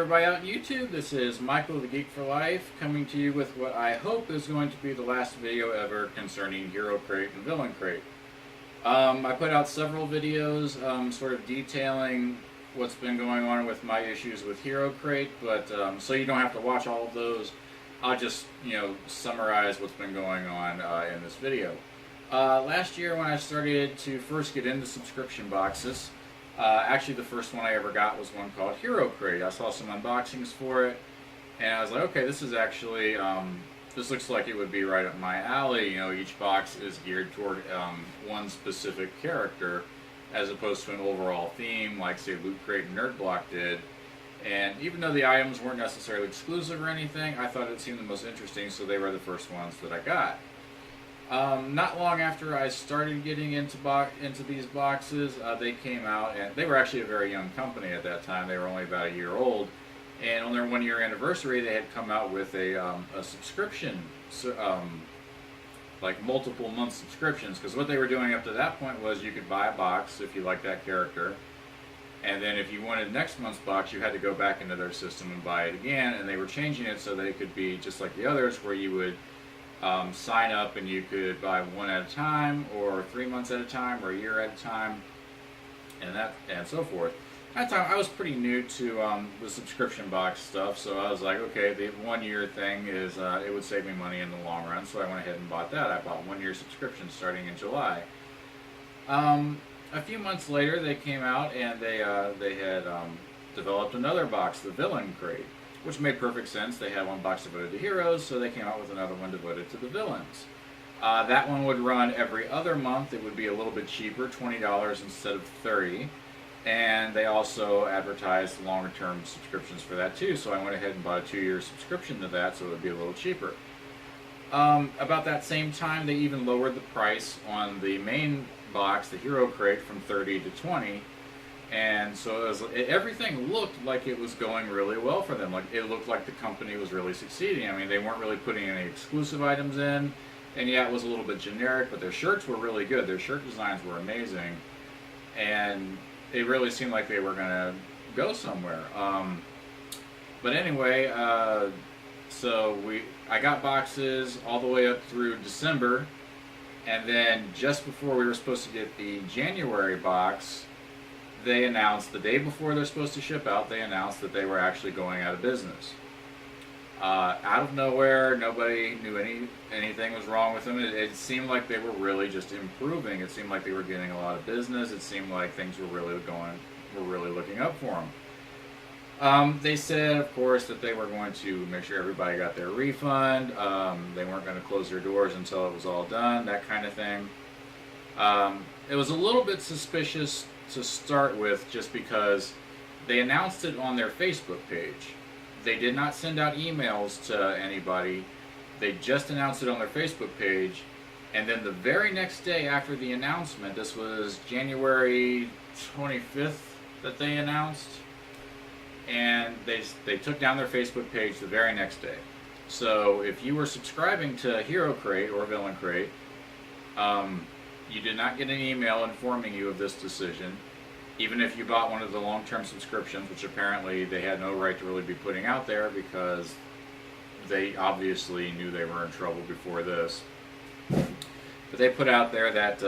everybody out on YouTube. This is Michael the Geek for Life coming to you with what I hope is going to be the last video ever concerning Hero Crate and Villain Crate. I put out several videos sort of detailing what's been going on with my issues with Hero Crate, but so you don't have to watch all of those, I'll just summarize what's been going on in this video. Last year when I started to first get into subscription boxes, actually the first one I ever got was one called Hero Crate. I saw some unboxings for it, and I was like, okay, this is actually, this looks like it would be right up my alley. Each box is geared toward one specific character, as opposed to an overall theme like, say, Loot Crate and Nerd Block did. And even though the items weren't necessarily exclusive or anything, I thought it seemed the most interesting, so they were the first ones that I got. Not long after I started getting into these boxes, they came out, and they were actually a very young company at that time. They were only about a year old, and on their 1-year anniversary, they had come out with a subscription, like multiple month subscriptions. Because what they were doing up to that point was you could buy a box if you liked that character, and then if you wanted next month's box, you had to go back into their system and buy it again. And they were changing it so that it could be just like the others, where you would sign up and you could buy one at a time, or 3 months at a time, or a year at a time, and so forth. At that time, I was pretty new to the subscription box stuff, so I was like, okay, the 1-year thing is it would save me money in the long run, so I went ahead and bought that. I bought 1-year subscription starting in July. A few months later, they came out and they had developed another box, the Villain Crate, which made perfect sense. They had one box devoted to heroes, so they came out with another one devoted to the villains. That one would run every other month. It would be a little bit cheaper, $20 instead of $30. And they also advertised longer-term subscriptions for that too, so I went ahead and bought a 2-year subscription to that, so it would be a little cheaper. About that same time, they even lowered the price on the main box, the Hero Crate, from $30 to $20. And so everything looked like it was going really well for them. Like, it looked like the company was really succeeding. I mean, they weren't really putting any exclusive items in, and yeah, it was a little bit generic, but their shirts were really good. Their shirt designs were amazing, and it really seemed like they were going to go somewhere. But anyway, so I got boxes all the way up through December, and then just before we were supposed to get the January box, they announced, the day before they're supposed to ship out, they announced that they were actually going out of business. Out of nowhere, nobody knew anything was wrong with them. It seemed like they were really just improving. It seemed like they were getting a lot of business. It seemed like things were really looking up for them. They said, of course, that they were going to make sure everybody got their refund. They weren't going to close their doors until it was all done, that kind of thing. It was a little bit suspicious to start with, just because they announced it on their Facebook page. They did not send out emails to anybody. They just announced it on their Facebook page, and then the very next day after the announcement, this was January 25th that they announced, and they took down their Facebook page the very next day. So if you were subscribing to Hero Crate or Villain Crate, you did not get an email informing you of this decision. Even if you bought one of the long-term subscriptions, which apparently they had no right to really be putting out there, because they obviously knew they were in trouble before this. But they put out there that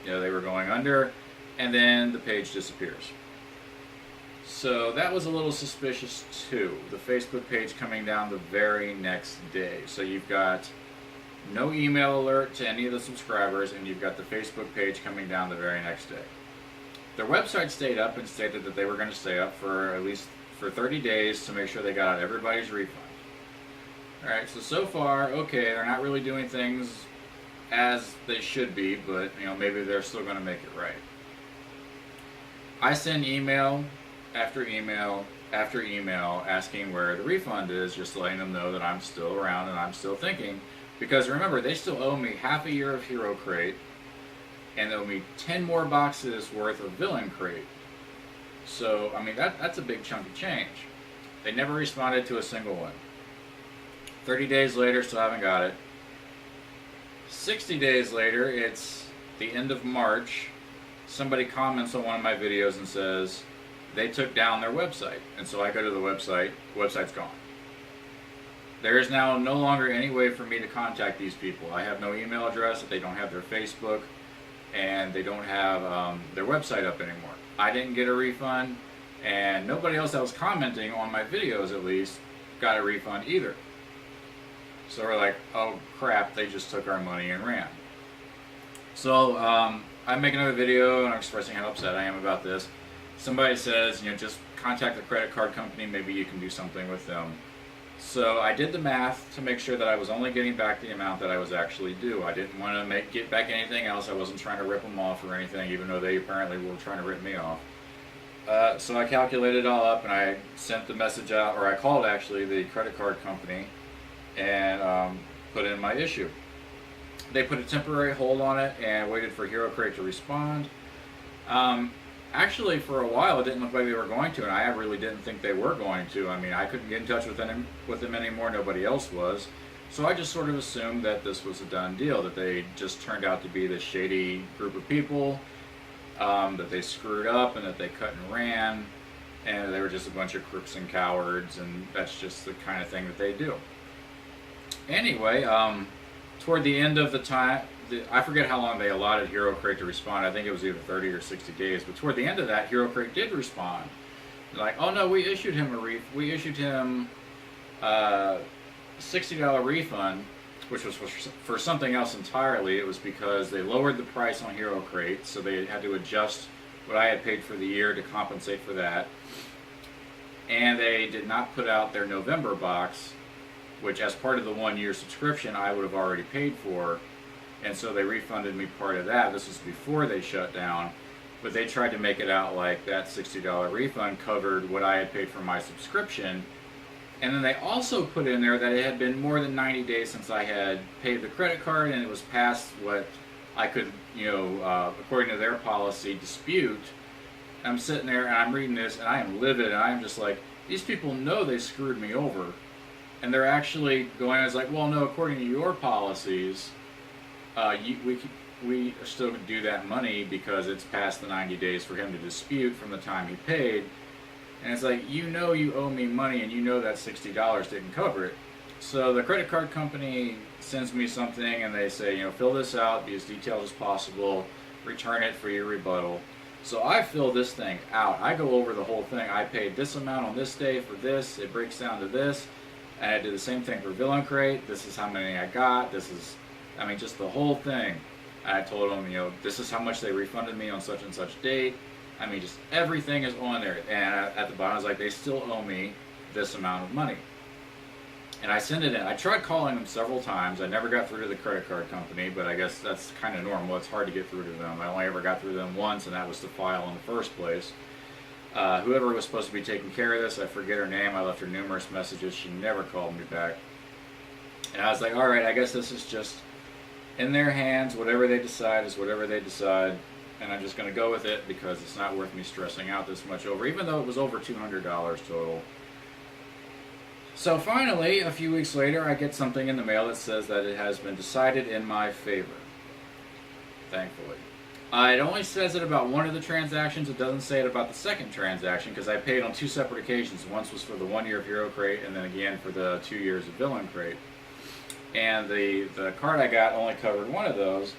they were going under, and then the page disappears. So that was a little suspicious too. The Facebook page coming down the very next day. So you've got no email alert to any of the subscribers, and you've got the Facebook page coming down the very next day. Their website stayed up and stated that they were going to stay up for at least 30 days to make sure they got out everybody's refund. Alright, so far, okay, they're not really doing things as they should be, but maybe they're still going to make it right. I send email after email after email asking where the refund is, just letting them know that I'm still around and I'm still thinking. Because remember, they still owe me half a year of Hero Crate, and they owe me 10 more boxes worth of Villain Crate. So, I mean, that's a big chunk of change. They never responded to a single one. 30 days later, still haven't got it. 60 days later, it's the end of March. Somebody comments on one of my videos and says, they took down their website. And so I go to the website's gone. There is now no longer any way for me to contact these people. I have no email address, they don't have their Facebook, and they don't have their website up anymore. I didn't get a refund, and nobody else that was commenting on my videos, at least, got a refund either. So we're like, oh crap, they just took our money and ran. So I make another video and I'm expressing how upset I am about this. Somebody says, just contact the credit card company, maybe you can do something with them. So I did the math to make sure that I was only getting back the amount that I was actually due. I didn't want to get back anything else. I wasn't trying to rip them off or anything, even though they apparently were trying to rip me off. So I calculated it all up and I sent the message out, or I called actually the credit card company and put in my issue. They put a temporary hold on it and waited for HeroCrate to respond. Actually, for a while, it didn't look like they were going to, and I really didn't think they were going to. I mean, I couldn't get in touch with them anymore. Nobody else was. So I just sort of assumed that this was a done deal, that they just turned out to be this shady group of people, that they screwed up and that they cut and ran, and they were just a bunch of crooks and cowards, and that's just the kind of thing that they do. Anyway, toward the end of the time, I forget how long they allotted HeroCrate to respond. I think it was either 30 or 60 days. But toward the end of that, HeroCrate did respond. They're like, oh no, we issued him a $60 refund, which was for something else entirely. It was because they lowered the price on HeroCrate, so they had to adjust what I had paid for the year to compensate for that. And they did not put out their November box, which as part of the 1-year subscription I would have already paid for. And so they refunded me part of that. This was before they shut down, but they tried to make it out like that $60 refund covered what I had paid for my subscription. And then they also put in there that it had been more than 90 days since I had paid the credit card, and it was past what I could, according to their policy, dispute. And I'm sitting there and I'm reading this and I am livid, and I am just like, these people know they screwed me over. And they're actually going, I was like, well, no, according to your policies, we still do that money because it's past the 90 days for him to dispute from the time he paid. And it's like, you owe me money, and that $60 didn't cover it. So the credit card company sends me something and they say, fill this out, be as detailed as possible, return it for your rebuttal. So I fill this thing out. I go over the whole thing. I paid this amount on this day for this. It breaks down to this. And I did the same thing for VillainCrate. This is how many I got. Just the whole thing. I told them, this is how much they refunded me on such and such date. Just everything is on there. And at the bottom, I was like, they still owe me this amount of money. And I sent it in. I tried calling them several times. I never got through to the credit card company, but I guess that's kind of normal. It's hard to get through to them. I only ever got through to them once, and that was to file in the first place. Whoever was supposed to be taking care of this, I forget her name. I left her numerous messages. She never called me back. And I was like, all right, I guess this is just in their hands. Whatever they decide is whatever they decide. And I'm just going to go with it because it's not worth me stressing out this much over, even though it was over $200 total. So finally, a few weeks later, I get something in the mail that says that it has been decided in my favor. Thankfully. It only says it about one of the transactions. It doesn't say it about the second transaction because I paid on two separate occasions. Once was for the 1 year of HeroCrate and then again for the 2 years of VillainCrate. And the card I got only covered one of those.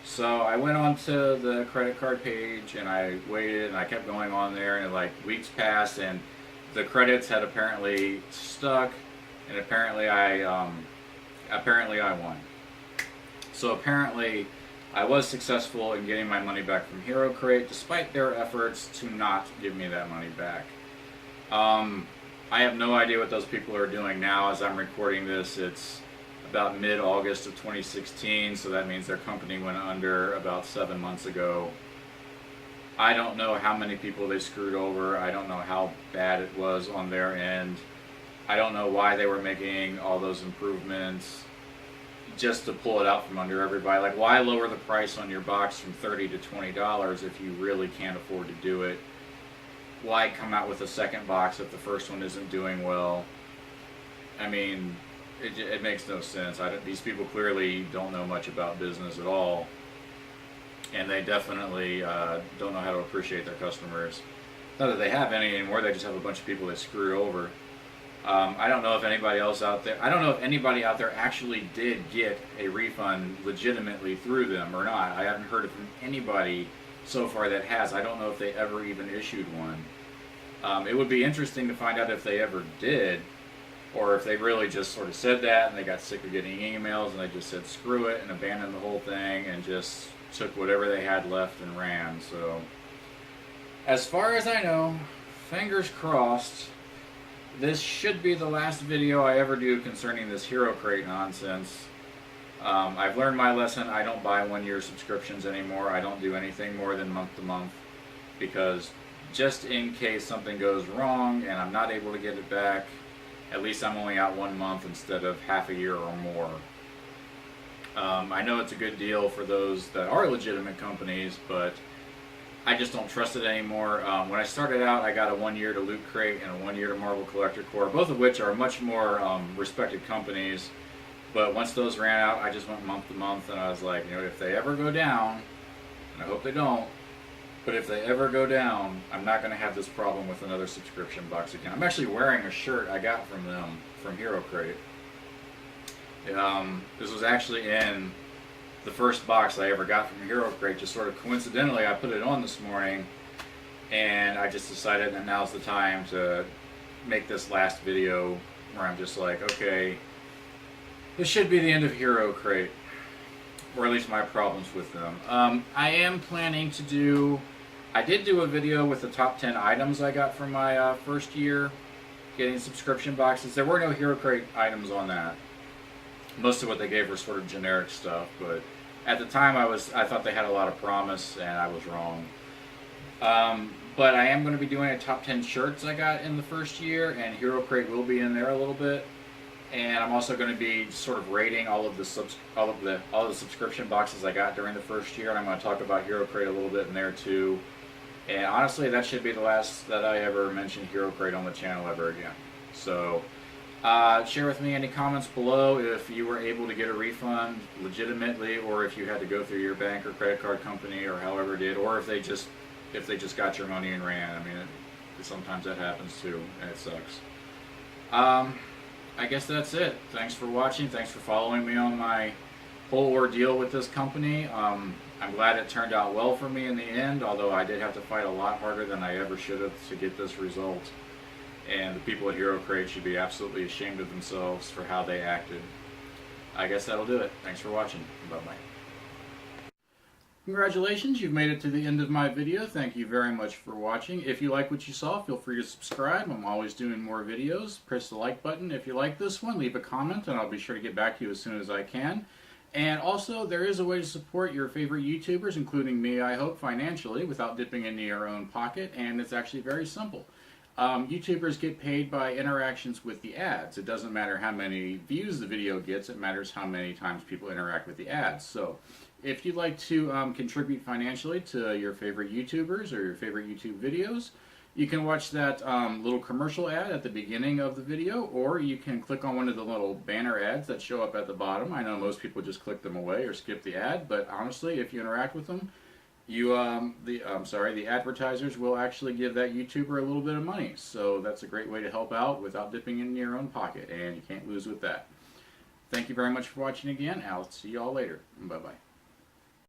So I went on to the credit card page and I waited and I kept going on there, and weeks passed and the credits had apparently stuck, and apparently I won. So apparently I was successful in getting my money back from HeroCrate, despite their efforts to not give me that money back. I have no idea what those people are doing now. As I'm recording this, it's about mid-August of 2016, so that means their company went under about 7 months ago. I don't know how many people they screwed over. I don't know how bad it was on their end. I don't know why they were making all those improvements just to pull it out from under everybody. Like, why lower the price on your box from $30 to $20 if you really can't afford to do it? Why come out with a second box if the first one isn't doing well? It makes no sense. These people clearly don't know much about business at all, and they definitely don't know how to appreciate their customers. Not that they have any anymore, they just have a bunch of people they screw over. I don't know if anybody else out there, I don't know if anybody out there actually did get a refund legitimately through them or not. I haven't heard from anybody so far that has. I don't know if they ever even issued one. It would be interesting to find out if they ever did, or if they really just sort of said that and they got sick of getting emails and they just said screw it and abandoned the whole thing and just took whatever they had left and ran. So, as far as I know, fingers crossed, this should be the last video I ever do concerning this Hero Crate nonsense. I've learned my lesson. I don't buy one-year subscriptions anymore. I don't do anything more than month to month, because just in case something goes wrong and I'm not able to get it back, at least I'm only out 1 month instead of half a year or more. I know it's a good deal for those that are legitimate companies, but I just don't trust it anymore. When I started out, I got a 1 year to Loot Crate and a 1 year to Marvel Collector Corps, both of which are much more respected companies. But once those ran out, I just went month to month, and I was like, you know, if they ever go down, and I hope they don't, but if they ever go down, I'm not going to have this problem with another subscription box again. I'm actually wearing a shirt I got from them, from Hero Crate. This was actually in the first box I ever got from Hero Crate. Just sort of coincidentally, I put it on this morning, and I just decided that now's the time to make this last video where I'm just like, okay, this should be the end of Hero Crate, or at least my problems with them. I am planning to do, I did do a video with the top 10 items I got from my first year getting subscription boxes. There were no Hero Crate items on that. Most of what they gave were sort of generic stuff, but at the time I thought they had a lot of promise, and I was wrong. But I am going to be doing a top 10 shirts I got in the first year, and Hero Crate will be in there a little bit. And I'm also going to be sort of rating all of the subscription boxes I got during the first year, and I'm going to talk about Hero Crate a little bit in there too. And honestly, that should be the last that I ever mention Hero Crate on the channel ever again. So, share with me any comments below if you were able to get a refund legitimately, or if you had to go through your bank or credit card company, or however it did, or if they just got your money and ran. I mean, sometimes that happens too, and it sucks. I guess that's it. Thanks for watching. Thanks for following me on my whole ordeal with this company. I'm glad it turned out well for me in the end, although I did have to fight a lot harder than I ever should have to get this result. And the people at Hero Crate should be absolutely ashamed of themselves for how they acted. I guess that'll do it. Thanks for watching. Bye-bye. Congratulations, you've made it to the end of my video. Thank you very much for watching. If you like what you saw, feel free to subscribe. I'm always doing more videos. Press the like button if you like this one. Leave a comment, and I'll be sure to get back to you as soon as I can. And also, there is a way to support your favorite YouTubers, including me, I hope, financially, without dipping into your own pocket, and it's actually very simple. YouTubers get paid by interactions with the ads. It doesn't matter how many views the video gets, it matters how many times people interact with the ads. So, if you'd like to contribute financially to your favorite YouTubers or your favorite YouTube videos, you can watch that little commercial ad at the beginning of the video, or you can click on one of the little banner ads that show up at the bottom. I know most people just click them away or skip the ad, but honestly, if you interact with them, the advertisers will actually give that YouTuber a little bit of money. So that's a great way to help out without dipping in your own pocket, and you can't lose with that. Thank you very much for watching again. I'll see you all later. Bye-bye.